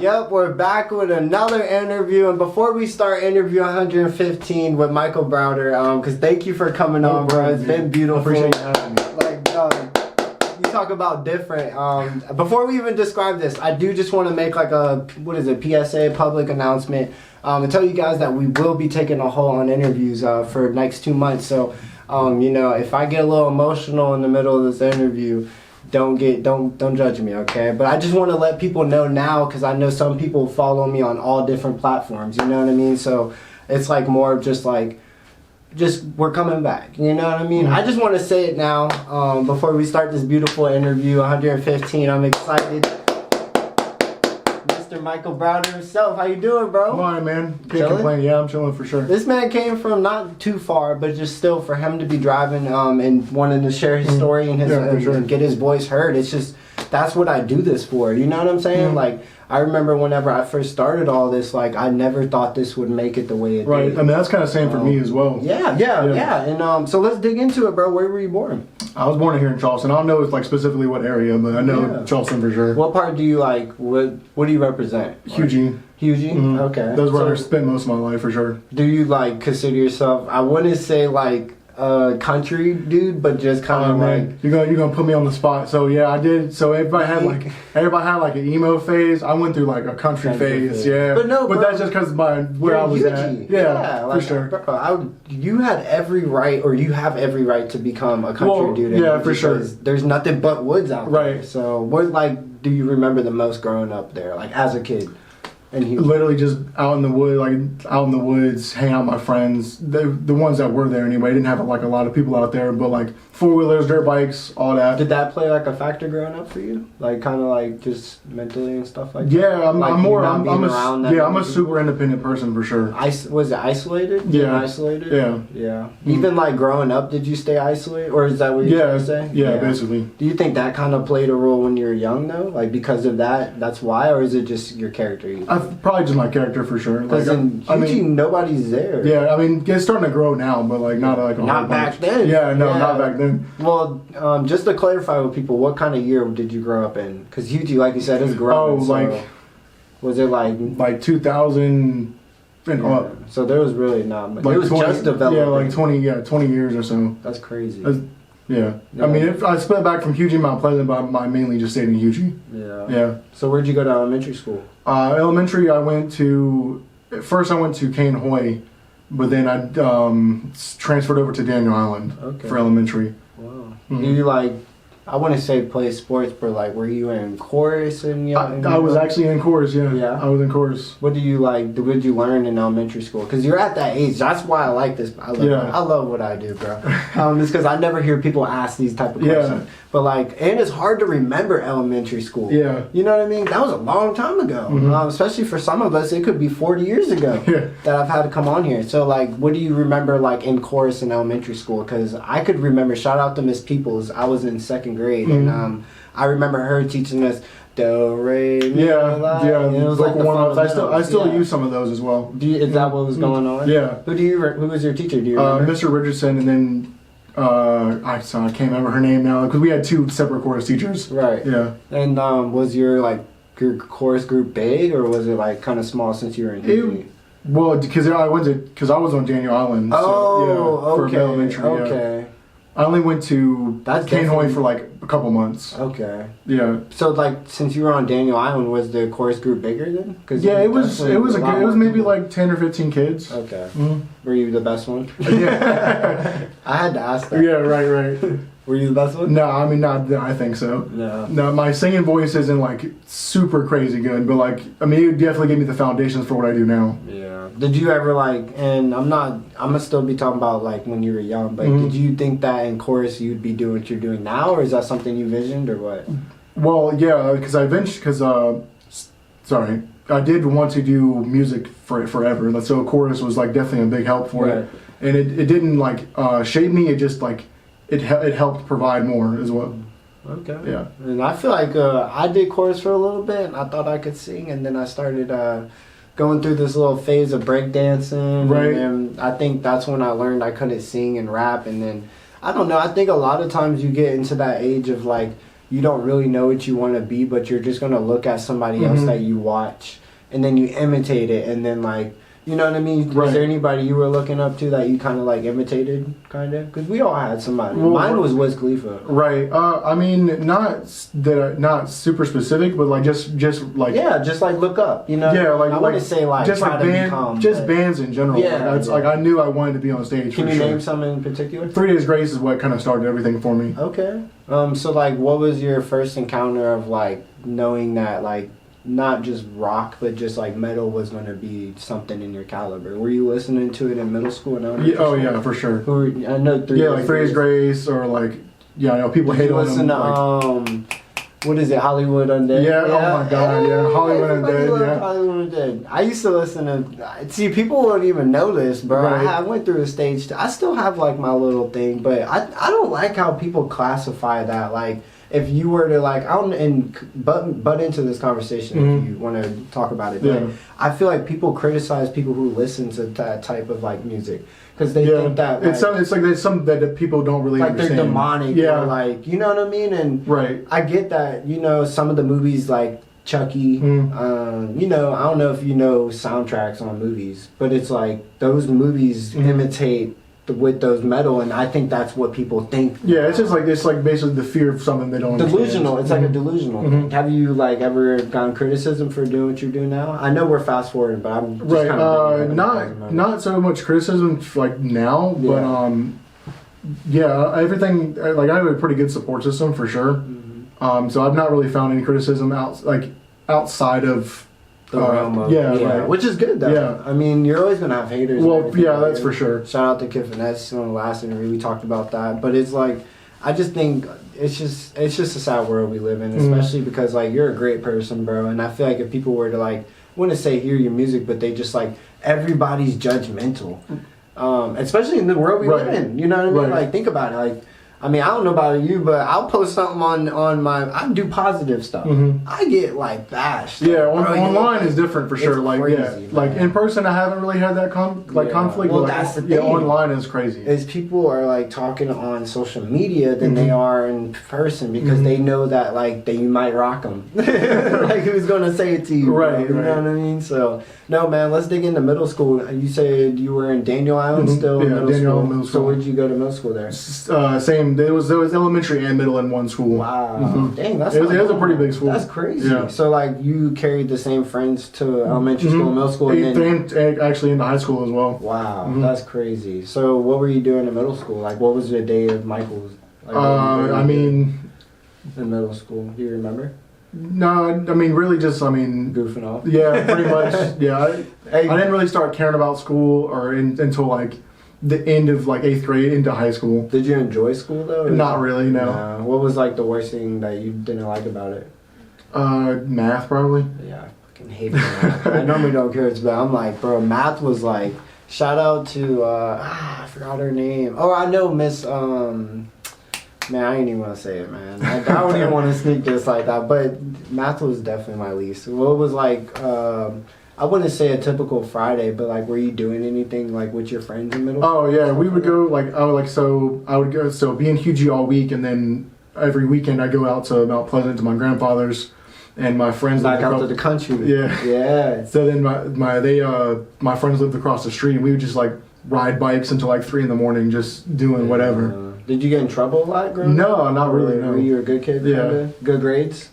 Yep, we're back with another interview, and before we start interview 115 with Michael Browder, because thank you for coming on, bro. It's been beautiful. Appreciate you having me. Like, you talk about different. Before we even describe this, I do just want to make like a PSA, public announcement, and tell you guys that we will be taking a hold on interviews for next 2 months. So, if I get a little emotional in the middle of this interview, don't judge me, okay? But I just want to let people know now, because I know some people follow me on all different platforms, you know what I mean? So it's like more of just we're coming back, you know what I mean? I just want to say it now, before we start this beautiful interview 115. I'm excited. Mr. Michael Browder himself, how you doing, bro? I'm alright, man. Can't complain. Yeah, I'm chilling for sure. This man came from not too far, but just still for him to be driving and wanting to share his story and his and get his voice heard. It's just, that's what I do this for. You know what I'm saying? Like, I remember whenever I first started all this, like, I never thought this would make it the way it did. Right. I mean, that's kind of same for me as well. Yeah. And so let's dig into it, bro. Where were you born? I was born here in Charleston. I don't know like specifically what area, but I know Charleston for sure. What part do you like? What do you represent? 𝙄𝙣𝙩𝙚𝙬𝙬. 𝙄𝙣𝙯? Okay. That's where I spent most of my life for sure. Do you like consider yourself, I wouldn't say like a country dude, but just kind of like, you're gonna put me on the spot. So yeah, I did. So everybody had like an emo phase. I went through like a country phase. Yeah, but that's just because where I was at. Yeah, like, for sure. Bro, you had every right, or you have every right to become a country dude. Yeah, for sure. There's nothing but woods out there. So what do you remember the most growing up there, like as a kid? Literally just out in the woods, hang out with my friends. The ones that were there anyway. Didn't have like a lot of people out there, but like 4-wheelers, dirt bikes, all that. Did that play like a factor growing up for you? Like kind of like just mentally and stuff like that? Yeah, I'm a super independent person for sure. Was it isolated? Yeah. Isolated? Yeah. Even like growing up, did you stay isolated? Or is that what you're trying to say? Yeah, basically. Do you think that kind of played a role when you were young though? Like because of that's why? Or is it just your character? Probably just my character for sure. Because in 𝙄𝙣𝙯, nobody's there. Yeah, I mean, it's starting to grow now, but like not like not back then. Yeah, no, not back then. Well, just to clarify with people, what kind of year did you grow up in? Because 𝙄𝙯, like you said, is growing. Was it like 2000 and up? So there was really not much. Like it was 20, just developing. Yeah, like 20 years or so. That's crazy. Yeah. I mean, if I split back from 𝙄𝙯 Mount Pleasant, but I mainly just stayed in 𝙄𝙯. Yeah. So where'd you go to elementary school? Elementary, I went to 𝙄𝙗𝙀, but then I transferred over to Daniel Island for elementary. Wow. Do you I wouldn't say play sports, but like, were you in chorus and I was actually in chorus. Yeah. I was in chorus. What do you like? What did you learn in elementary school? Because you're at that age. That's why I like this. I love what I do, bro. It's because I never hear people ask these type of questions. Yeah. But and it's hard to remember elementary school. Yeah. You know what I mean? That was a long time ago. Especially for some of us, it could be 40 years ago that I've had to come on here. So what do you remember in chorus in elementary school? Because I could remember. Shout out to Miss Peoples. I was in 2nd grade, and I remember her teaching us do, re, mi, la. Yeah. It was like warm-ups. I still use some of those as well. Is that what was going on? Yeah. Who was your teacher? Do you remember? Mr. Richardson, and then I can't remember her name now because we had 2 separate chorus teachers. Right. Yeah. And was your chorus group big, or was it kind of small since you were in 𝙄𝙯? Well, because I was on Daniel Island. For elementary. Okay. I only went to 𝙄𝙗𝙀 for a couple months. Okay. Yeah. So since you were on Daniel Island, was the chorus group bigger then? It was maybe 10 or 15 kids. Okay. Were you the best one? Yeah. I had to ask that. Yeah, right. Were you the best one? No, I mean not. I think so. No, my singing voice isn't super crazy good, but it definitely gave me the foundations for what I do now. Yeah. Did you ever and I'm gonna still be talking about when you were young, but did you think that in chorus you'd be doing what you're doing now, or is that something you visioned, or what? Well, yeah, because I did want to do music for forever. So chorus was definitely a big help for it, and it didn't shape me. It just it helped provide more as well. Okay. Yeah. And I feel I did chorus for a little bit, and I thought I could sing, and then I started going through this little phase of breakdancing. Right. And I think that's when I learned I couldn't sing and rap, and then I don't know. I think a lot of times you get into that age of you don't really know what you want to be, but you're just gonna look at somebody else that you watch, and then you imitate it, and then like. You know what I mean? Right. Was there anybody you were looking up to that you kind of like imitated, kind of? Because we all had somebody. Well, mine was Wiz Khalifa. Right. I mean, not super specific, but like just like just like look up. You know? Yeah, like I want to say like just try like to become. bands in general. Yeah, like I knew I wanted to be on stage. Can for you sure. name some in particular? 3 Days Grace is what kind of started everything for me. Okay. So like, what was your first encounter of like knowing that like not just rock, but just like metal was going to be something in your caliber? Were you listening to it in middle school? And Yeah, for sure. I know 3 Days like 3 Days Grace, or like I know people hate on them. Listen to what is it, Hollywood Undead? Yeah, oh my god, yeah, Hollywood Undead, yeah. Hollywood Undead. I used to listen to. See, people wouldn't even know this, bro. Right. I went through a stage. I still have like my little thing, but I don't like how people classify that. Like, if you were to like, I don't butt into this conversation if you want to talk about it. But I feel like people criticize people who listen to that type of like music. Because they think that like, it's like there's some that people don't really like understand. they're demonic, or like, you know what I mean? And I get that, you know, some of the movies like Chucky, you know, I don't know if you know soundtracks on movies, but it's like those movies imitate with those metal, and I think that's what people think. Yeah, it's like basically the fear of something they don't delusional. understand. It's like a delusional thing. Have you like ever gotten criticism for doing what you're doing now? I know we're fast forwarding, but I'm just kind of not so much criticism like now, but everything, like I have a pretty good support system for sure. So I've not really found any criticism outside of the realm of which is good though. Yeah, I mean, you're always gonna have haters. Well, yeah, that's for sure. Shout out to 𝙄𝙣𝙩𝙚𝙬𝙬 on the last interview we talked about that, but it's like I just think it's just a sad world we live in, especially because like you're a great person, bro, and I feel like if people were to like, I wouldn't say hear your music, but they just like everybody's judgmental, especially in the world we live in. You know what I mean? Like think about it, like. I mean, I don't know about you, but I'll post something on my. I do positive stuff. I get like bashed. Yeah, online is different for sure. Like crazy, like in person, I haven't really had that conflict. Well, but that's the thing. Yeah, online is crazy. Is people are like talking on social media than they are in person because they know that like that you might rock them. Like who's gonna say it to you? Right. You know what I mean? So no, man. Let's dig into middle school. You said you were in Daniel Island still. Yeah, Daniel Island Middle School. So where'd you go to middle school there? Same. There was elementary and middle in one school. Wow, dang, it was a pretty big school. That's crazy. Yeah. So like you carried the same friends to elementary school, middle school, and actually into high school as well. Wow, that's crazy. So what were you doing in middle school? Like what was the day of Michael's? Like, I mean, in middle school, do you remember? No, I mean really just goofing off. Yeah, pretty much. Yeah, I didn't really start caring about school until like the end of like 8th grade into high school. Did you enjoy school though? Not really, no. What was like the worst thing that you didn't like about it? Math probably. Yeah, I fucking hated math. I normally don't care, but I'm like, bro, math was like. Shout out to I forgot her name. Oh, I know Miss Man, I didn't even want to say it, man. I don't even want to sneak this like that. But math was definitely my least. What was like? I wouldn't say a typical Friday, but like, were you doing anything like with your friends in middle school? Oh yeah, we would go like I would go be in Hugie all week, and then every weekend I go out to Mount Pleasant to my grandfather's, and my friends back out to the country. Yeah. So then my friends lived across the street, and we would just like ride bikes until like 3 a.m, just doing whatever. Did you get in trouble a lot growing up? No, not really. No. Were you a good kid? Yeah. Good grades?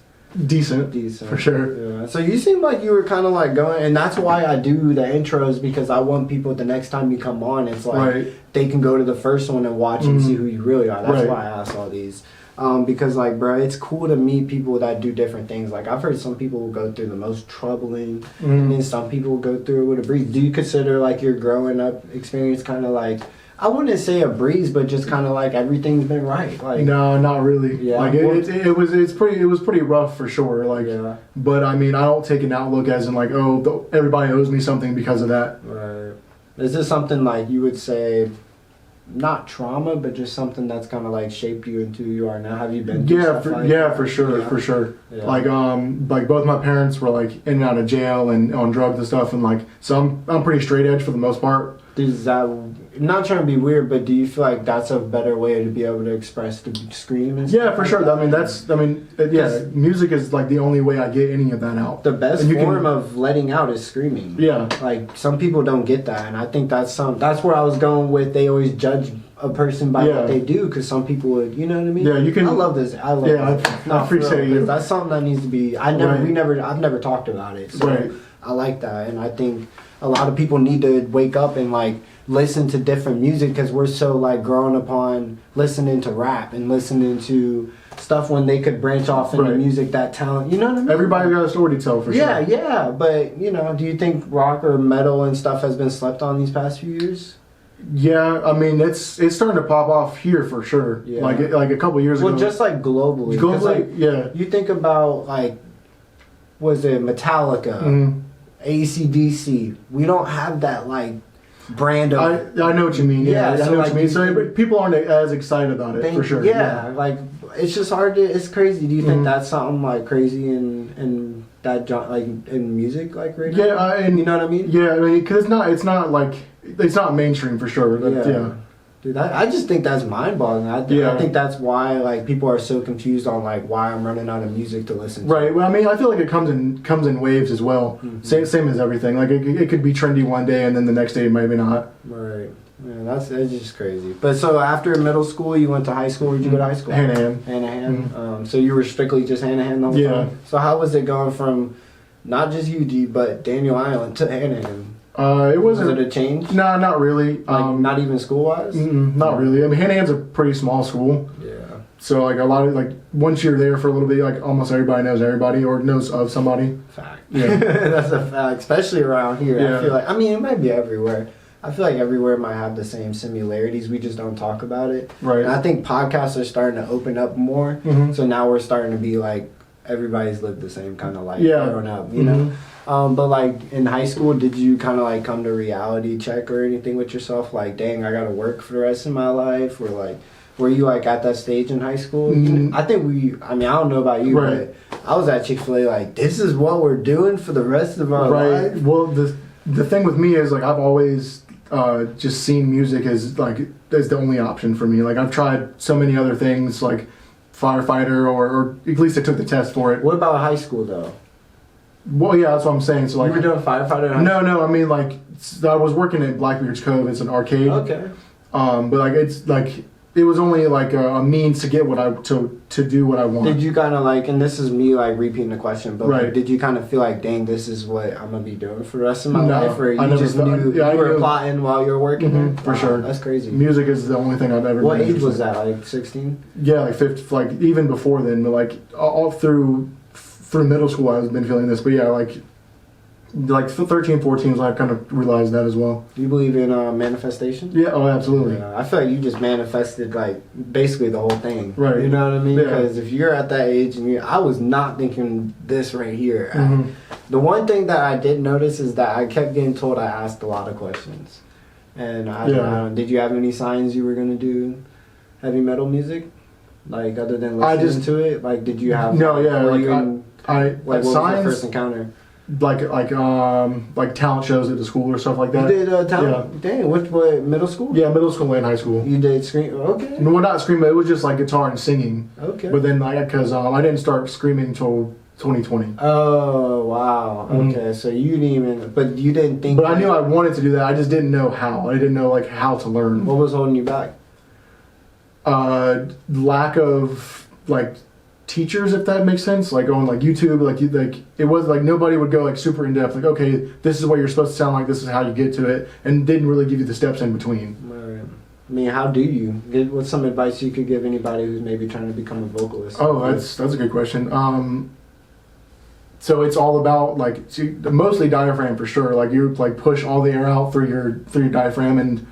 Decent. For sure. Yeah. So you seem like you were kind of like going, and that's why I do the intros, because I want people the next time you come on, it's like they can go to the first one and watch and see who you really are. That's why I ask all these. Because like, bro, it's cool to meet people that do different things. Like I've heard some people will go through the most troubling, and then some people will go through it with a breeze. Do you consider like your growing up experience kind of like, I wouldn't say a breeze, but just kind of like everything's been right? Like no, not really. Yeah. Like it was pretty rough for sure. Like but I mean I don't take an outlook as in like everybody owes me something because of that. Right. Is this something like you would say? Not trauma, but just something that's kind of like shaped you into who you are now. Have you been through stuff like that? For sure. Yeah. Like both my parents were like in and out of jail and on drugs and stuff, and like so I'm pretty straight edge for the most part. Is that not trying to be weird, but do you feel like that's a better way to be able to express the scream? And Yeah, for sure. I mean, music is like the only way I get any of that out. The best form of letting out is screaming. Yeah. Like, some people don't get that, and I think that's where I was going with. They always judge a person by what they do, because some people would, you know what I mean? Yeah, you can. I love this. I appreciate you. That's something that needs to be. I've never talked about it. So I like that, and I think a lot of people need to wake up and like listen to different music, because we're so like grown upon listening to rap and listening to stuff when they could branch off into music, that talent, you know what I mean? Everybody got a story to tell, for sure. Yeah, but you know, do you think rock or metal and stuff has been slept on these past few years? Yeah, I mean, it's starting to pop off here for sure. Yeah. Like a couple years ago. Well, just like globally. Globally, You think about like, was it Metallica, AC/DC? We don't have that like brand of. I know what you mean. Yeah, I know what you mean. So people aren't as excited about it, for sure. Yeah, like it's just hard to. It's crazy. Do you think that's something like crazy in that like in music, like right now? Yeah, and you know what I mean? Yeah, I mean, because it's not mainstream for sure. Yeah. Dude, I just think that's mind-boggling. I think that's why like people are so confused on like why I'm running out of music to listen to. Right. Well, I mean, I feel like it comes in waves as well. Same as everything. Like it could be trendy one day and then the next day maybe not. Right. Yeah, that's just crazy. But so after middle school, you went to high school. Where'd you go to high school? Hanahan. So you were strictly just Hanahan the whole time? So how was it going from not just UD but Daniel Island to Hanahan? Was it a change? No, not really. Like not even school wise? Not really. I mean, Hanahan's a pretty small school. Yeah. So like a lot of like once you're there for a little bit, like almost everybody knows everybody or knows of somebody. Fact. Yeah. That's a fact, especially around here. Yeah. I feel like, I mean, it might be everywhere. I feel like everywhere might have the same similarities. We just don't talk about it. Right. And I think podcasts are starting to open up more. So now we're starting to be like, everybody's lived the same kind of life growing up, you know? But like in high school, did you kind of like come to reality check or anything with yourself? Like, dang, I got to work for the rest of my life? Or like, were you like at that stage in high school? I think I don't know about you, but I was at Chick-fil-A like, this is what we're doing for the rest of our life? Well, the thing with me is like, I've always just seen music as the only option for me. Like I've tried so many other things like firefighter or at least I took the test for it. What about high school though? Well, yeah, that's what I'm saying. So like, you were doing firefighter? No. I mean, like, I was working at Blackbeard's Cove. It's an arcade. Okay. But like, it's like it was only like a means to get to do what I want. Did you kind of like, and this is me like repeating the question, but like, did you kind of feel like, dang, this is what I'm gonna be doing for the rest of my life, or you just knew you were plotting while you were working there? For sure. That's crazy. Music is the only thing I've ever. What age was that? Like 16? Yeah, like 50, like even before then, but like all through middle school, I've been feeling this. But yeah, like 13, 14, I kind of realized that as well. Do you believe in manifestation? Yeah, oh, absolutely. Yeah, I feel like you just manifested like basically the whole thing. Right. You know what I mean? Yeah. Because if you're at that age and I was not thinking this right here. The one thing that I did notice is that I kept getting told I asked a lot of questions. And did you have any signs you were going to do heavy metal music? Like other than listening to it? Like did you have... No, yeah. What was your first encounter? Like talent shows at the school or stuff like that. You did talent? Yeah. Dang, what, middle school? Yeah, middle school and high school. You did scream? Okay. No, not screaming, it was just like guitar and singing. Okay. But then because I didn't start screaming until 2020. Oh, wow. Okay, so you didn't even, but you didn't think... But I knew I wanted to do that, I just didn't know how. I didn't know like how to learn. What was holding you back? Lack of like teachers, if that makes sense. Like on like YouTube, like it was like nobody would go like super in depth. Like, okay, this is what you're supposed to sound like. This is how you get to it, and didn't really give you the steps in between. Right. I mean, how do you? What's some advice you could give anybody who's maybe trying to become a vocalist? Oh, that's a good question. So it's all about like mostly diaphragm for sure. Like you like push all the air out through your diaphragm, and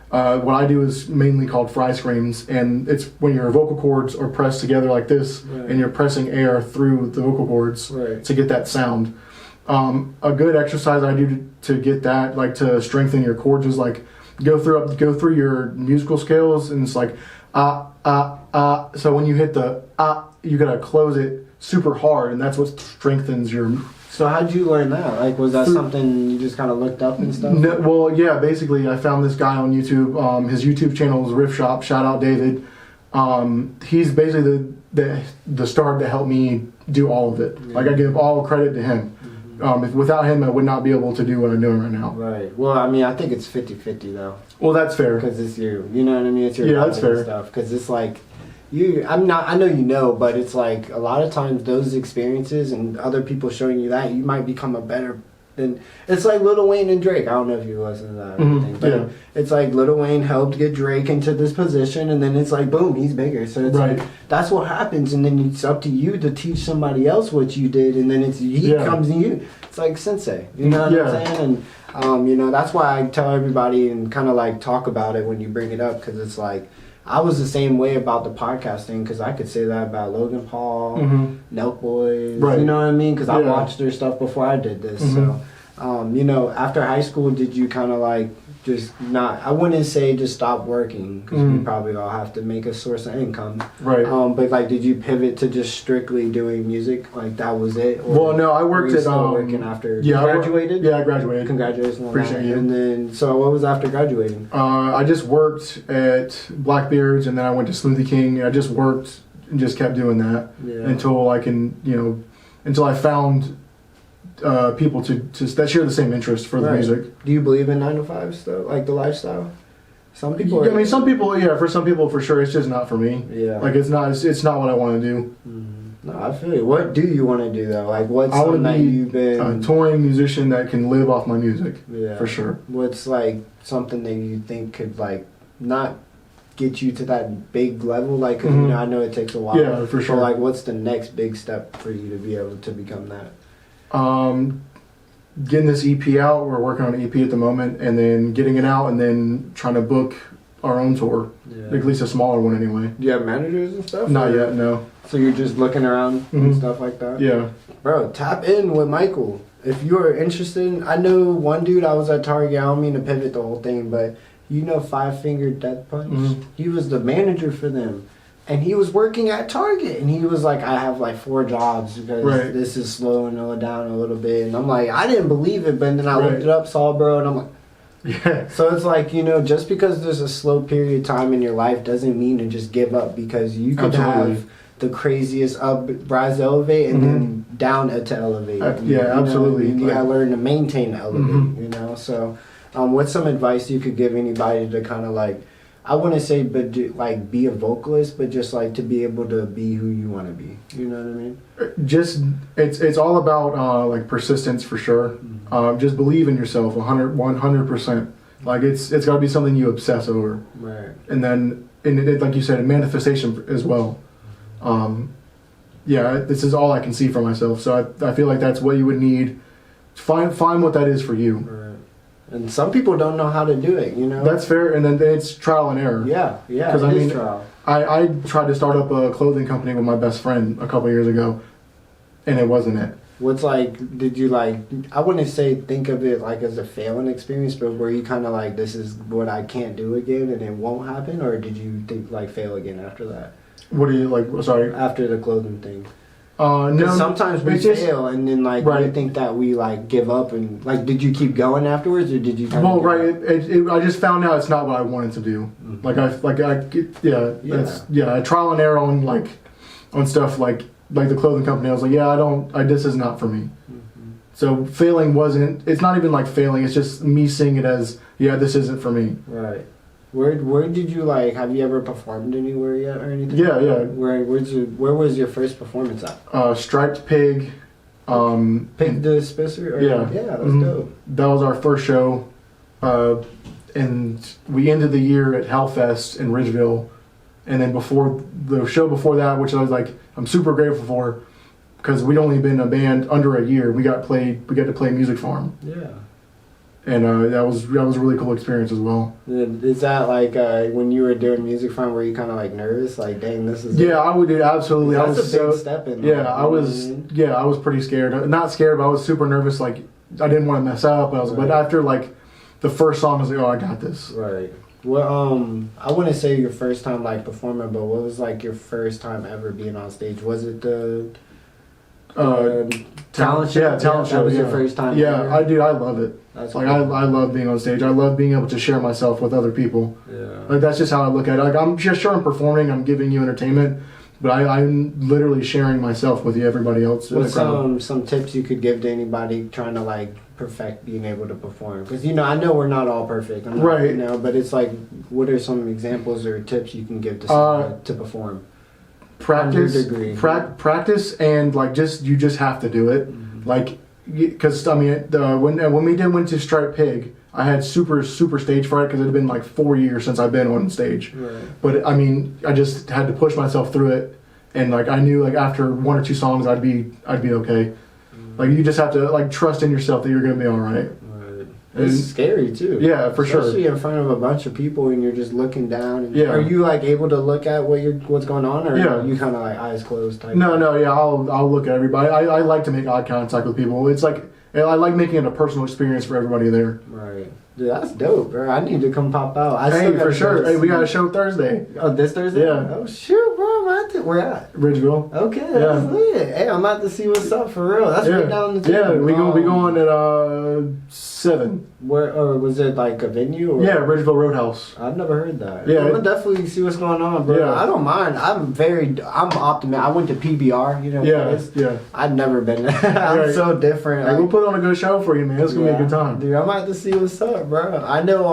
what I do is mainly called fry screams, and it's when your vocal cords are pressed together like this, and you're pressing air through the vocal cords to get that sound. A good exercise I do to get that, like to strengthen your cords, is like go through your musical scales, and it's like So when you hit the you gotta close it super hard, and that's what strengthens your So how'd you learn that? Like, was that something you just kind of looked up and stuff? No, well, yeah, basically I found this guy on YouTube. His YouTube channel is Riff Shop. Shout out David. He's basically the star that helped me do all of it. Yeah. Like, I give all credit to him. If without him, I would not be able to do what I'm doing right now. Right. Well, I mean, I think it's 50-50 though. Well, that's fair. Because it's you. You know what I mean? It's your that's fair stuff. Because it's like, I know you know, but it's like a lot of times those experiences and other people showing you that, you might become a better. And it's like Lil Wayne and Drake. I don't know if you listen to that or anything, but it's like Lil Wayne helped get Drake into this position, and then it's like boom, he's bigger. So it's like that's what happens, and then it's up to you to teach somebody else what you did, and then he comes to you. It's like sensei, you know what I'm saying? And you know, that's why I tell everybody and kind of like talk about it when you bring it up, because it's like I was the same way about the podcasting, because I could say that about Logan Paul, Nelk Boys, you know what I mean? Because I watched their stuff before I did this. So, you know, after high school, did you kind of like just not, I wouldn't say just stop working, because we probably all have to make a source of income. Right. But like, did you pivot to just strictly doing music? Like that was it? Or well, no, I worked at working after you graduated? I graduated. Congratulations on Appreciate you. And then, so what was after graduating? I just worked at Blackbeard's, and then I went to Smoothie King. I just worked and just kept doing that until I can, you know, until I found people that share the same interest for the music. Do you believe in 9 to 5 stuff, like the lifestyle? Some people. I mean, some people. Yeah, for some people, for sure, it's just not for me. Yeah. Like it's not what I want to do. No, I feel you. What do you want to do though? Like what's something that you've been a touring musician that can live off my music? Yeah, for sure. What's like something that you think could like not get you to that big level? Like, 'cause, you know, I know it takes a while. Yeah, for sure. But like, what's the next big step for you to be able to become that? Getting this EP out. We're working on an EP at the moment, and then getting it out, and then trying to book our own tour. Yeah. At least a smaller one, anyway. Do you have managers and stuff? Not yet, no. So you're just looking around and stuff like that? Yeah. Bro, tap in with Michael. If you're interested, I know one dude, I was at Target, I don't mean to pivot the whole thing, but you know Five Finger Death Punch? He was the manager for them. And he was working at Target, and he was like, I have like 4 jobs because this is slowing it down a little bit. And I'm like, I didn't believe it, but then I looked it up, saw it, bro, and I'm like, yeah. So it's like, you know, just because there's a slow period of time in your life doesn't mean to just give up, because you could have the craziest up, rise to elevate, and then down to elevate. Absolutely. You gotta learn to maintain the elevate, you know? So what's some advice you could give anybody to kind of like, I wouldn't say, but like be a vocalist, but just like to be able to be who you want to be. You know what I mean? Just it's all about like persistence for sure. Just believe in yourself 100%. Like it's got to be something you obsess over. Right. And then like you said, a manifestation as well. This is all I can see for myself. So I feel like that's what you would need. Find what that is for you. Right. And some people don't know how to do it, you know? That's fair, and then it's trial and error. Yeah, because I mean, trial. I tried to start up a clothing company with my best friend a couple years ago, and it wasn't it. What's like, did you like, I wouldn't say think of it like as a failing experience, but were you kind of like, this is what I can't do again and it won't happen, or did you think like fail again after that? What do you like, sorry? After the clothing thing. No. Sometimes we fail, and then like we think that we like give up, and like, did you keep going afterwards, or did you? I just found out it's not what I wanted to do. I trial and error on stuff like the clothing company. I was like, this is not for me. So failing wasn't. It's not even like failing. It's just me seeing it as this isn't for me. Right. Where did you like? Have you ever performed anywhere yet or anything? Yeah. Where was your first performance at? Striped Pig. Pig the Spisser? Yeah, that's dope. That was our first show, and we ended the year at Hellfest in Ridgeville, and then before the show before that, which I was like, I'm super grateful for, because we'd only been a band under a year. We got to play Music Farm. Yeah. And that was a really cool experience as well. Is that like when you were doing Music Farm, were you kind of like nervous, like, dang, this is? Yeah, I would do absolutely. That's a big step in. I was pretty scared. Not scared, but I was super nervous. Like I didn't want to mess up. But after like the first song, I was like, oh, I got this. Right. Well, I wouldn't say your first time like performing, but what was like your first time ever being on stage? Was it the Talent show. Yeah, talent show. That was your first time. Yeah, ever? I love it. That's like cool. I love being on stage. I love being able to share myself with other people. Yeah. Like that's just how I look at it. Like I'm just sure I'm performing, I'm giving you entertainment, but I'm literally sharing myself with everybody else. What's some tips you could give to anybody trying to like perfect being able to perform? Because I know we're not all perfect, right? But it's like, what are some examples or tips you can give to someone to perform? Practice, and like you just have to do it. Mm-hmm. Like, because when we went to Striped Pig, I had super stage fright because it had been like 4 years since I've been on stage. Right. But I just had to push myself through it, and like I knew like after 1 or 2 songs I'd be okay. Mm-hmm. Like you just have to like trust in yourself that you're gonna be all right. It's scary too. Yeah, for sure. Especially in front of a bunch of people and you're just looking down. And yeah. Are you like able to look at what's going on, or are you kind of like eyes closed type? No, yeah. I'll look at everybody. I like to make eye contact with people. It's like I like making it a personal experience for everybody there. Right. Dude, that's dope, bro. I need to come pop out. Hey, for sure. Hey, we got a show Thursday. Oh, this Thursday? Yeah. Oh, shoot, bro. Where at? Ridgeville. Okay, that's lit. Hey, I'm about to see what's up for real. That's right down the street. Yeah, we going at 7. Where, or was it like a venue? Or? Yeah, Ridgeville Roadhouse. I've never heard that. Yeah, I'm gonna definitely see what's going on, bro. Yeah. I don't mind. I'm optimistic. I went to PBR. Yeah. I've never been there. I'm so different. Like, we'll put on a good show for you, man. It's gonna be a good time. Dude, I'm about to see what's up, bro. I know.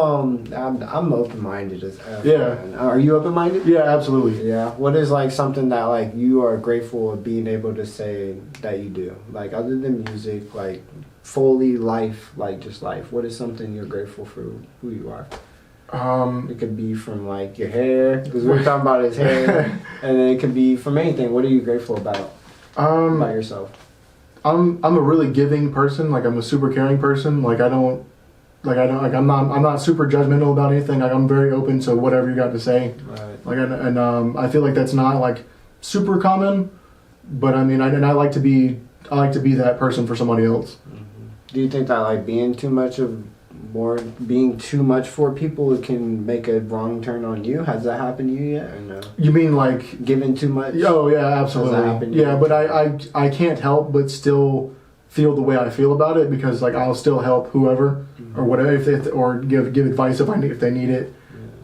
I'm open-minded as F. Yeah. Man. Are you open-minded? Yeah, absolutely. Yeah. What is like something that like you are grateful of being able to say that you do? Like other than music, like fully life, like just life. What is something you're grateful for who you are? It could be from like your hair, because we were talking about his hair, and then it could be from anything. What are you grateful about yourself? I'm a really giving person. Like I'm a super caring person. I'm not super judgmental about anything. Like I'm very open to whatever you got to say. Right. Like I feel like that's not like super common, but I mean I like to be that person for somebody else. Mm-hmm. Do you think that like being too much for people can make a wrong turn on you? Has that happened to you yet or no? You mean like giving too much? Oh yeah, absolutely. Has that happened to you? But I can't help but still feel the way I feel about it, because like I'll still help whoever or whatever or give advice if they need it.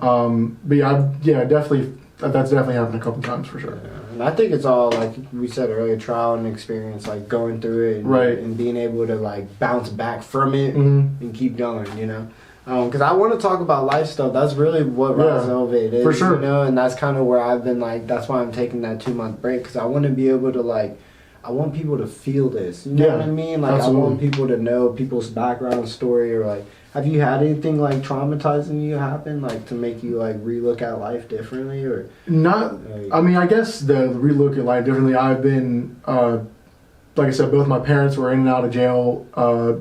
Yeah. Definitely that's definitely happened a couple times for sure. Yeah. And I think it's all like we said earlier, trial and experience, like going through it and being able to like bounce back from it and keep going, because I want to talk about life stuff. That's really what 𝙄𝙣𝙩𝙚𝙬 is, for sure. And that's kind of where I've been like, that's why I'm taking that 2-month break, because I want to be able to like, I want people to feel this, you know what I mean? Like absolutely. I want people to know people's background story, or like, have you had anything like traumatizing you happen, like to make you like relook at life differently, or not? Like, I mean, I guess the relook at life differently. I've been, like I said, both my parents were in and out of jail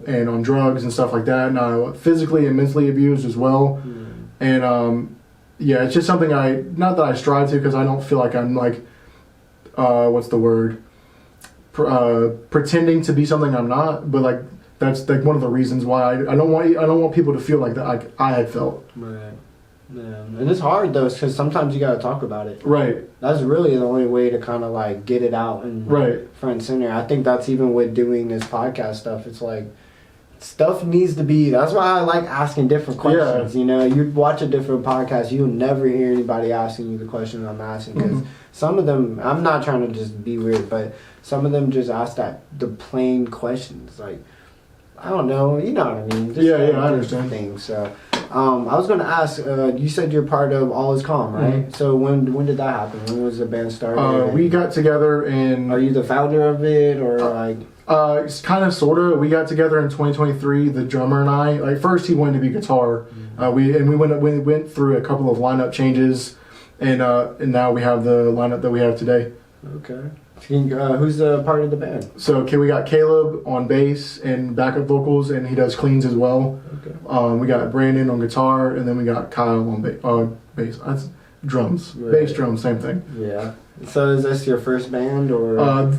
and on drugs and stuff like that, and I physically and mentally abused as well. And yeah, it's just something not that I strive to, because I don't feel like I'm like, what's the word? Pretending to be something I'm not, but like that's like one of the reasons why I don't want people to feel like that like I had felt. Right. Yeah. And it's hard though, because sometimes you got to talk about it. Right. That's really the only way to kind of like get it out and front and center. I think that's even with doing this podcast stuff. It's like stuff needs to be. That's why I like asking different questions. Yeah. You watch a different podcast, you'll never hear anybody asking you the question I'm asking, because some of them, I'm not trying to just be weird, but some of them just ask the plain questions. Like, I don't know, you know what I mean? Just I understand. Things. So, I was going to ask, you said you're part of All Is Calm, right? So when did that happen? When was the band started? We got together in... Are you the founder of it, or like... It's kind of, sort of. We got together in 2023, the drummer and I. Like, first he wanted to be guitar. We went through a couple of lineup changes, and now we have the lineup that we have today. Okay. Who's a part of the band? So we got Caleb on bass and backup vocals, and he does cleans as well. Okay. We got Brandon on guitar, and then we got Kyle on bass. That's drums, bass, drums, same thing. Yeah. So is this your first band, or?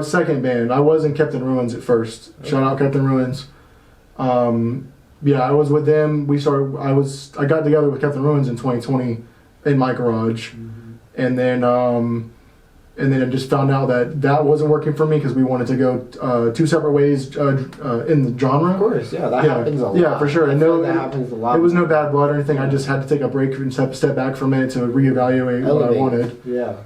Second band. I was in Kept in Ruins at first. Okay. Shout out Kept in Ruins. Yeah, I was with them. I got together with Kept in Ruins in 2020 in my garage, and then and then I just found out that that wasn't working for me because we wanted to go two separate ways in the genre. Of course, yeah, that happens a lot. Yeah, for sure. I And feel no, like that happens a lot. it was no bad blood or anything. I just had to take a break and step back from it to reevaluate what I wanted. Yeah.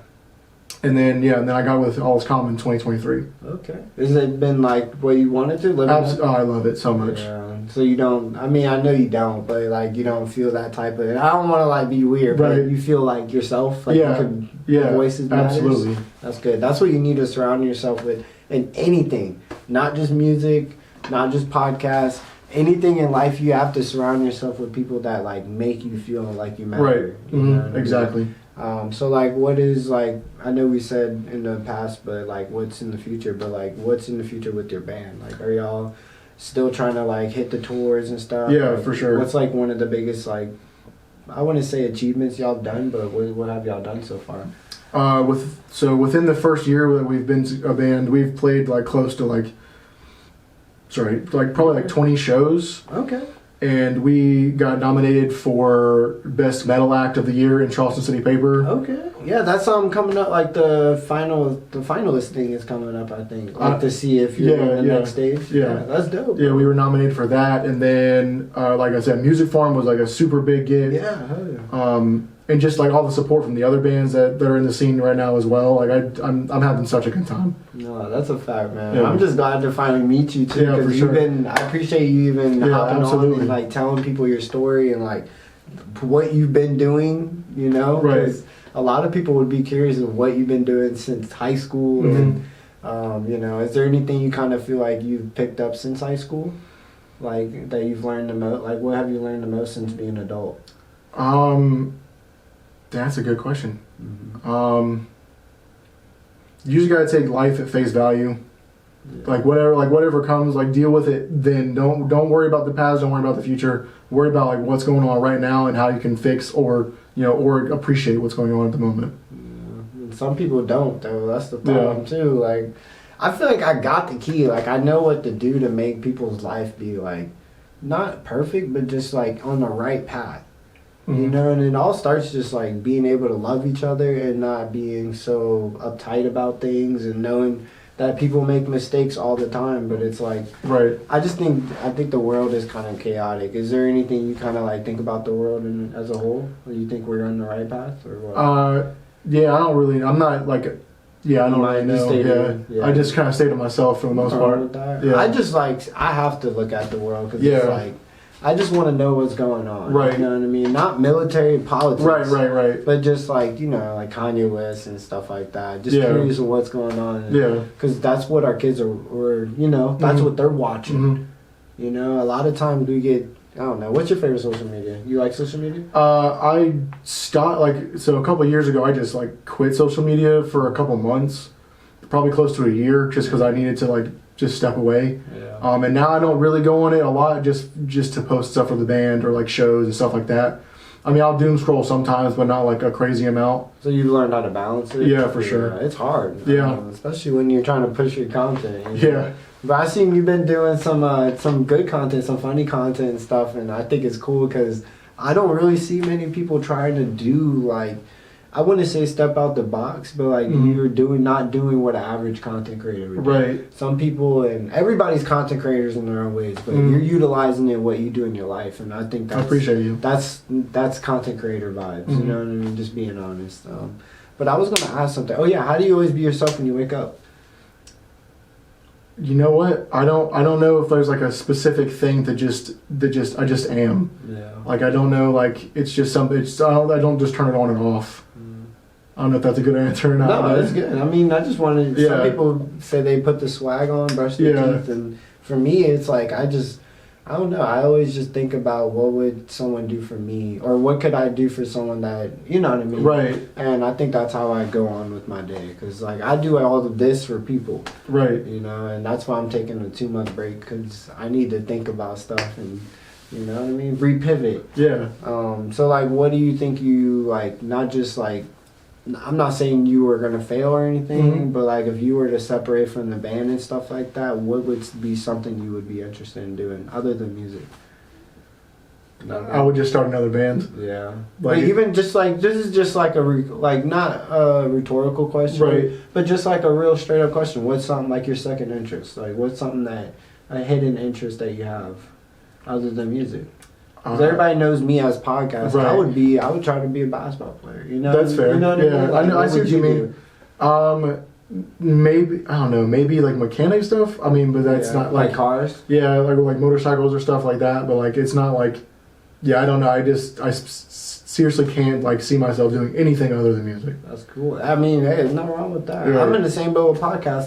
And then I got with All Is Common in 2023. Okay. Has it been like what you wanted to? I love it so much. Yeah. So you don't, I mean, I know you don't, but like you don't feel that type of, I don't want to like be weird, Right. but you feel like yourself, like your voices matters. Absolutely. That's good. That's what you need to surround yourself with in anything, not just music, not just podcasts. Anything in life, you have to surround yourself with people that like make you feel like you matter. Right. You know what I mean? Exactly. So like, what is like? I know we said in the past, but like, what's in the future? But like, what's in the future with your band? Like, are y'all still trying to like hit the tours and stuff? Yeah, like, for sure. What's like one of the biggest like, I wouldn't say achievements y'all done, but what have y'all done so far? Within the first year that we've been a band, we've played like close to probably like 20 shows. Okay. And we got nominated for Best Metal Act of the Year in Charleston City Paper. Okay. Yeah, that's coming up. Like the finalist thing is coming up. I think to see if you're in the next stage. Yeah, that's dope. Yeah, we were nominated for that, and then like I said, Music Farm was like a super big get. Yeah. Hell yeah. And just like all the support from the other bands that are in the scene right now as well. Like I'm having such a good time. No, that's a fact, man. Yeah. I'm just glad to finally meet you too. Yeah, for sure. I appreciate you even hopping absolutely. on and like telling people your story and like what you've been doing. You know, Right. 'Cause a lot of people would be curious of what you've been doing since high school. Mhm. And you know, is there anything you kind of feel like you've picked up since high school, like that you've learned the most? Like, what have you learned the most since being an adult? That's a good question. Mm-hmm. You just gotta take life at face value. Yeah. Like whatever comes, like deal with it. Then don't worry about the past. Don't worry about the future. Worry about like what's going on right now and how you can fix or appreciate what's going on at the moment. Yeah. Some people don't though. That's the problem too. Like, I feel like I got the key. Like, I know what to do to make people's life be like not perfect, but just like on the right path. Mm-hmm. You know, and it all starts just like being able to love each other and not being so uptight about things and knowing that people make mistakes all the time. But it's like, Right. I think the world is kind of chaotic. Is there anything you kind of like think about the world as a whole? Or you think we're on the right path or what? Yeah, I don't really. I'm not like. Yeah, I don't really know. Yeah. I just kind of stay to myself for the most part. Yeah. I just like, I have to look at the world because it's like, I just want to know what's going on. Right. You know what I mean? Not military politics. Right. But just like, like Kanye West and stuff like that. Just curious of what's going on. Yeah. Because that's what our kids are that's what they're watching. Mm-hmm. A lot of times we get, I don't know. What's your favorite social media? You like social media? I stopped, a couple of years ago, I just quit social media for a couple months. Probably close to a year just because I needed to just step away. Yeah. And now I don't really go on it a lot just to post stuff for the band or shows and stuff like that. I mean, I'll doom scroll sometimes, but not a crazy amount. So you've learned how to balance it? Yeah, for sure. It's hard. Yeah. Especially when you're trying to push your content. Yeah. But I've seen you've been doing some good content, some funny content and stuff, and I think it's cool because I don't really see many people trying to do I wouldn't say step out the box, but you're not doing what an average content creator would do. Right. Some people, and everybody's content creators in their own ways, but you're utilizing it what you do in your life, and I think I appreciate you. That's content creator vibes. You know what I mean? Just being honest. But I was gonna ask something. Oh yeah, how do you always be yourself when you wake up? You know what? I don't know if there's a specific thing I just am. Yeah. I don't know. It's just something. I don't just turn it on and off. I don't know if that's a good answer or not. No, that's good. I mean, I just wanted. Some people say they put the swag on, brush their teeth, and for me, it's I don't know. I always just think about what would someone do for me, or what could I do for someone that you know what I mean. Right. And I think that's how I go on with my day, because I do all of this for people. Right. And that's why I'm taking a 2-month break, because I need to think about stuff and. You know what I mean? Repivot. Yeah. So what do you think you not just I'm not saying you were gonna fail or anything, but if you were to separate from the band and stuff like that, what would be something you would be interested in doing other than music? No. I would just start another band. Yeah. Like, but even just like, this is just like not a rhetorical question, right? But just like a real straight up question. What's something like your second interest? Like, what's something that, a hidden interest that you have other than music? Because everybody knows me as podcast. Right. I would try to be a basketball player. You know, that's fair. You know what yeah, I mean? Like, I see what you mean. Maybe I don't know. Maybe like mechanic stuff. I mean, but that's not like cars. Yeah, like motorcycles or stuff like that. But like, it's not like. Yeah, I don't know. Seriously can't like see myself doing anything other than music. That's cool. I mean, hey, there's nothing wrong with that. Yeah. I'm in the same boat with podcasts.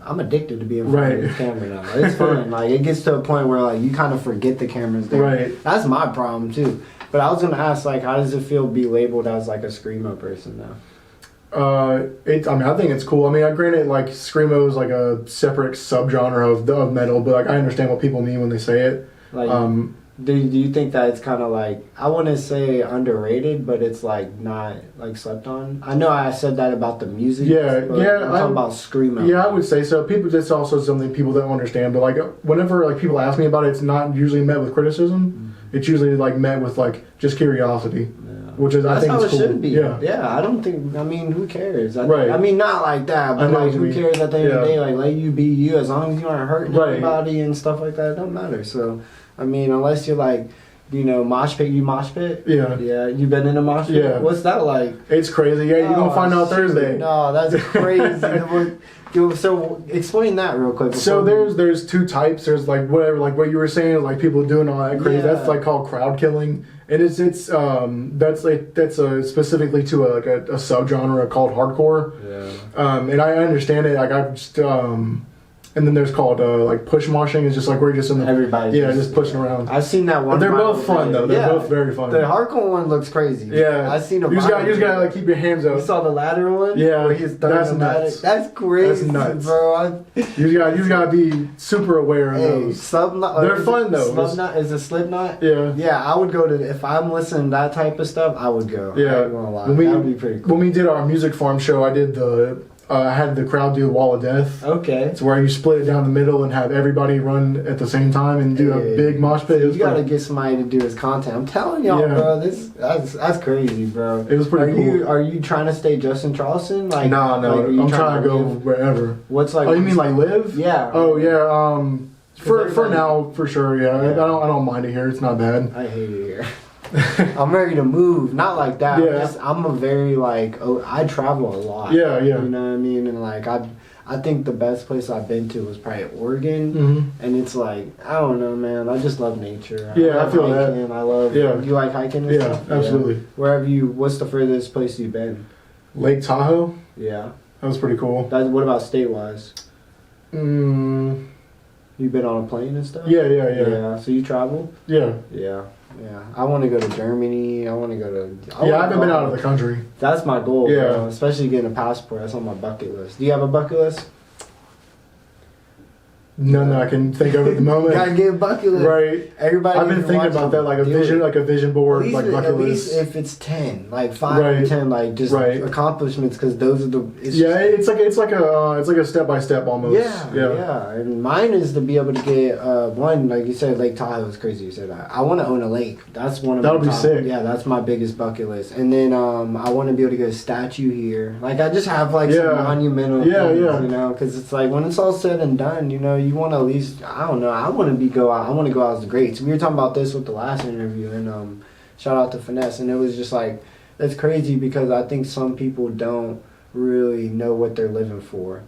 I'm addicted to being in front of the camera now. It's fun. Like, it gets to a point where like you kind of forget the camera's there. Right. That's my problem too. But I was gonna ask, like, how does it feel to be labeled as like a screamo person now? I think it's cool. I mean, granted, like screamo is like a separate subgenre of metal, but like I understand what people mean when they say it. Like, do you think that it's kind of like, I wouldn't say underrated, but it's like not like slept on? I know I said that about the music. Yeah. I'm talking about screamo. Yeah, I would say so. That's also something people don't understand. But like whenever like people ask me about it, it's not usually met with criticism. Mm-hmm. It's usually like met with like just curiosity. Which is, I think, how it's it cool. should be. Yeah. I don't think. I mean, who cares? Right. I mean, not like that, but like, who cares at the end of the day? Like, let you be you, as long as you aren't hurting anybody and stuff like that. It don't matter. So, I mean, unless you're like, you know, mosh pit. You mosh pit? Yeah. Yeah. You been in a mosh pit? Yeah. What's that like? It's crazy. Yeah, you're gonna find out Thursday. No, that's crazy. So explain that real quick. So there's two types. There's like whatever, like what you were saying, like people doing all that crazy. Yeah. That's like called crowd killing, and that's specifically to a subgenre called hardcore. Yeah. And I understand it. Like I've just and then there's called like push moshing. It's just like we're just in the everybody. Yeah, just pushing around. I've seen that one. But they're both fun though. They're both very fun. The hardcore one looks crazy. Yeah, I've seen a. You just gotta like keep your hands up. You saw the latter one? Yeah, where he's that's nuts. That's crazy, that's nuts, bro. You just gotta be super aware of those. Slipknot. They're fun though. Slipknot is a Slipknot. Yeah. Yeah, I would go to if I'm listening to that type of stuff. I would go. Yeah. I ain't gonna lie. That would be pretty cool. When we did our music farm show, I did I had the crowd do a wall of death. Okay. It's where you split it down the middle and have everybody run at the same time and do a big mosh pit. You gotta get somebody to do his content. I'm telling y'all, bro. That's crazy, bro. It was pretty cool. Are you trying to stay Justin Charleston? Like, no. Like, I'm trying to go wherever. What's like? Oh, you mean like live? Yeah. Oh yeah. For now, for sure. Yeah. I don't mind it here. It's not bad. I hate it here. I'm ready to move, not like that. Yeah. I'm a very like, I travel a lot. Yeah. You know what I mean? And like I think the best place I've been to was probably Oregon. Mm-hmm. And it's like, I don't know, man. I just love nature. I feel hiking. that. I love. Yeah. You like hiking? And stuff? Absolutely. Yeah. What's the furthest place you've been? Lake Tahoe. Yeah. That was pretty cool. What about state-wise? You been on a plane and stuff? Yeah. Yeah. So you travel? Yeah. Yeah. I want to go to Germany. I want to go to. I haven't been out of the country. That's my goal. Yeah. Bro. Especially getting a passport. That's on my bucket list. Do you have a bucket list? None that I can think of at the moment. Gotta get a bucket list. Right. Everybody. I've been thinking about that, like a vision board, like bucket list. At least if it's 10, like 5 or 10, like just accomplishments, because those are the. It's like a step by step almost. Yeah. And mine is to be able to get one, like you said, Lake Tahoe is crazy. You said that. I want to own a lake. That's one of. That'll be sick. Yeah, that's my biggest bucket list. And then I want to be able to get a statue here. Like I just have like some monumental. Things, you know, because it's like when it's all said and done, you know, you want to at least. I don't know. I want to go out as the greats. We were talking about this with the last interview, and shout out to Finesse. And it was just like, it's crazy because I think some people don't really know what they're living for.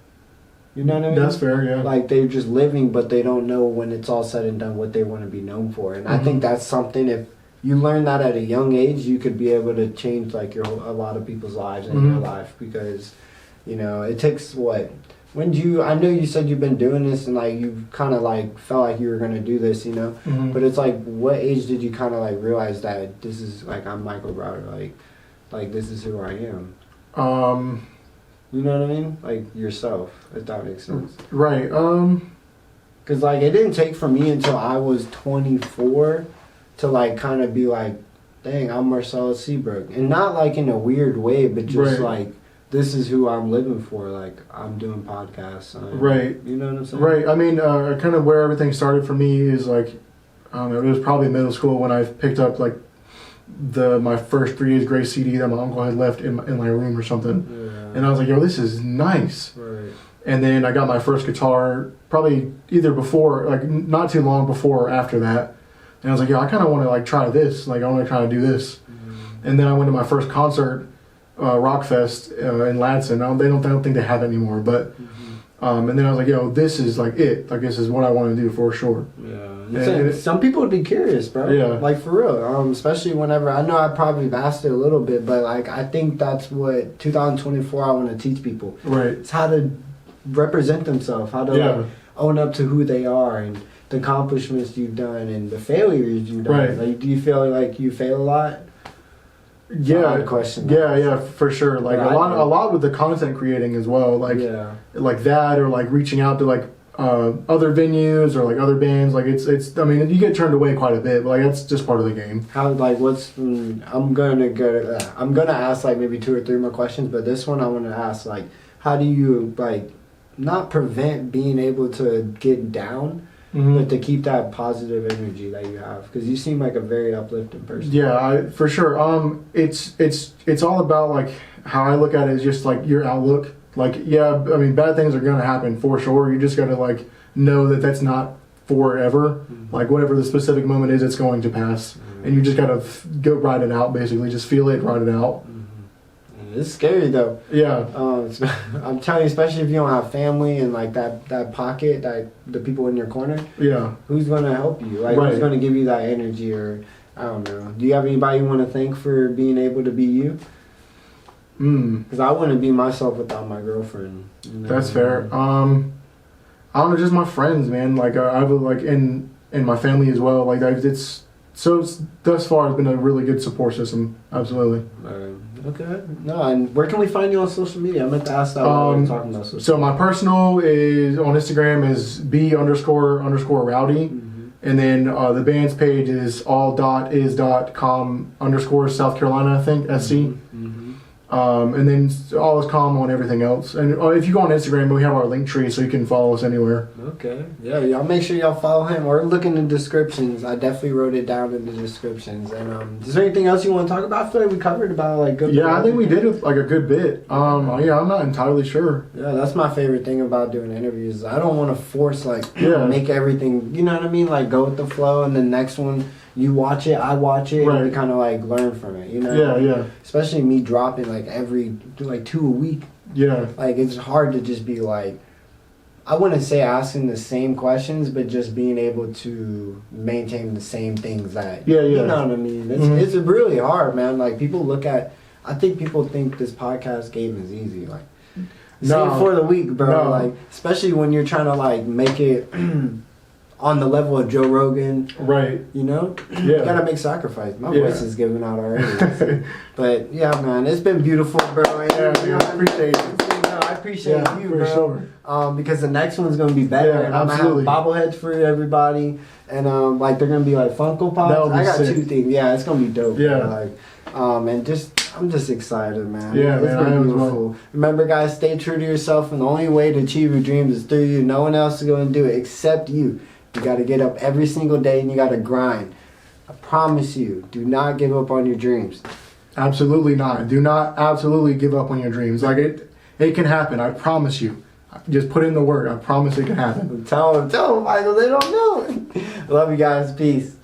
You know what I mean? That's fair, yeah. Like they're just living, but they don't know when it's all said and done what they want to be known for. And I think that's something, if you learn that at a young age, you could be able to change like a lot of people's lives in your life, because, you know, it takes what. I know you said you've been doing this and like you kind of like felt like you were gonna do this, you know, but it's like, what age did you kind of like realize that this is like, I'm Michael Browder, like this is who I am? You know what I mean? Like yourself, if that makes sense. Right. Because like it didn't take for me until I was 24 to like kind of be like, dang, I'm Marcellus Seabrook, and not like in a weird way, but just like. This is who I'm living for. Like, I'm doing podcasts. Right. You know what I'm saying? Right. I mean, kind of where everything started for me is like, I don't know, it was probably middle school when I picked up like my first 3 days grace CD that my uncle had left in my room or something. Yeah. And I was like, yo, this is nice. Right. And then I got my first guitar probably either before, like not too long before or after that. And I was like, yo, I kind of want to like try this. Like I want to try to do this. And then I went to my first concert, Rockfest in Ladson. I don't think they have it anymore. But and then I was like, yo, this is like it. Like this is what I want to do for sure. Yeah. Some people would be curious, bro. Yeah. Like for real. Especially whenever I know I probably asked it a little bit, but like I think that's what 2024 I want to teach people. Right. It's how to represent themselves, how to like, own up to who they are and the accomplishments you've done and the failures you've done. Right. Like, do you feel like you fail a lot? Yeah, question. Yeah, for sure. Like a lot with the content creating as well. Like like that, or like reaching out to like other venues or like other bands. Like it's. I mean, you get turned away quite a bit, but like that's just part of the game. How like I'm gonna ask like maybe 2 or 3 more questions, but this one I want to ask like, how do you like not prevent being able to get down? But to keep that positive energy that you have, because you seem like a very uplifting person. Yeah, for sure. It's all about like how I look at it is just like your outlook. Like, yeah, I mean, bad things are gonna happen for sure. You just gotta like know that that's not forever. Like whatever the specific moment is, it's going to pass, and you just gotta go ride it out. Basically, just feel it, ride it out. It's scary though. Yeah. I'm telling you, especially if you don't have family and like that pocket, that the people in your corner. Yeah. Who's gonna help you? Like who's gonna give you that energy? Or I don't know. Do you have anybody you want to thank for being able to be you? Because I wouldn't be myself without my girlfriend. You know? That's fair. I don't know, just my friends, man. Like I have like in my family as well. Like it's thus far it's been a really good support system. Absolutely. Okay. No, and where can we find you on social media? I meant to ask that while we were talking about social media. So my personal is on Instagram is __rowdy. And then the band's page is all.is.com_ South Carolina, I think, SC. And then all is calm on everything else. And if you go on Instagram, we have our link tree, so you can follow us anywhere. Okay. Yeah, y'all make sure y'all follow him or look in the descriptions. I definitely wrote it down in the descriptions. And is there anything else you want to talk about? I feel like we covered about like good. Yeah, I think we did like a good bit. Yeah, I'm not entirely sure. Yeah, that's my favorite thing about doing interviews. I don't want to force make everything. You know what I mean? Like go with the flow, and the next one. You watch it, I watch it, and we kind of like learn from it, you know? Yeah. Especially me dropping like every 2 a week. Yeah. Like it's hard to just be like, I wouldn't say asking the same questions, but just being able to maintain the same things that, you know what I mean? It's really hard, man. Like I think people think this podcast game is easy. Like, same for the week, bro. No. Like, especially when you're trying to like make it on the level of Joe Rogan. Right. You know? Yeah. You gotta make sacrifice. My voice is giving out already. But yeah, man, it's been beautiful, bro. Yeah, I appreciate it. I appreciate you, for bro. Sure. Because the next one's gonna be better. Yeah, and I'm absolutely. gonna have bobbleheads for everybody. And like they're gonna be like Funko Pops. I got sick. 2 things. Yeah, it's gonna be dope. Yeah. Bro. Like I'm just excited, man. Yeah, it's been beautiful. Well. Remember, guys, stay true to yourself, and the only way to achieve your dreams is through you. No one else is gonna do it except you. You got to get up every single day and you got to grind. I promise you, do not give up on your dreams. Absolutely not. Do not absolutely give up on your dreams. Like it can happen. I promise you. Just put in the work. I promise it can happen. Tell them, Michael. They don't know. Love you guys. Peace.